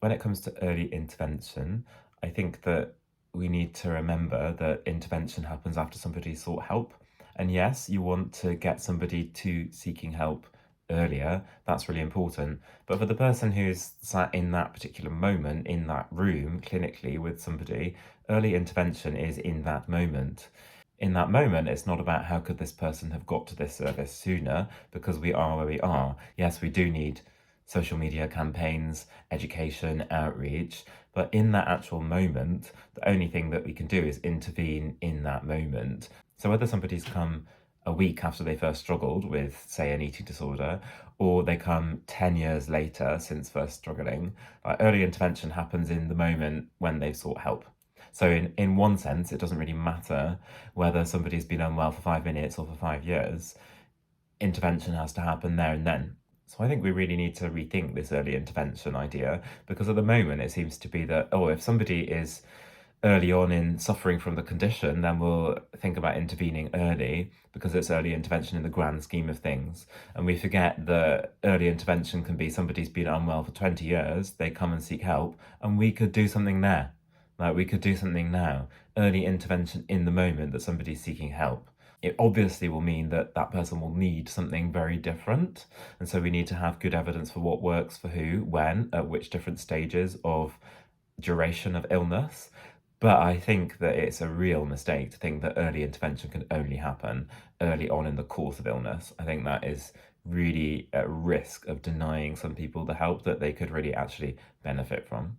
When it comes to early intervention, I think that we need to remember that intervention happens after somebody's sought help. And yes, you want to get somebody to seeking help earlier. That's really important. But for the person who's sat in that particular moment, in that room, clinically with somebody, early intervention is in that moment. In that moment, it's not about how could this person have got to this service sooner because we are where we are. Yes, we do need social media campaigns, education, outreach. But in that actual moment, the only thing that we can do is intervene in that moment. So whether somebody's come a week after they first struggled with, say, an eating disorder, or they come 10 years later since first struggling, early intervention happens in the moment when they've sought help. So in one sense, it doesn't really matter whether somebody's been unwell for 5 minutes or for 5 years. Intervention has to happen there and then. So I think we really need to rethink this early intervention idea because at the moment it seems to be that, oh, if somebody is early on in suffering from the condition, then we'll think about intervening early because it's early intervention in the grand scheme of things. And we forget that early intervention can be somebody's been unwell for 20 years, they come and seek help, and we could do something there. Like we could do something now. Early intervention in the moment that somebody's seeking help. It obviously will mean that that person will need something very different. And so we need to have good evidence for what works for who, when, at which different stages of duration of illness. But I think that it's a real mistake to think that early intervention can only happen early on in the course of illness. I think that is really at risk of denying some people the help that they could really actually benefit from.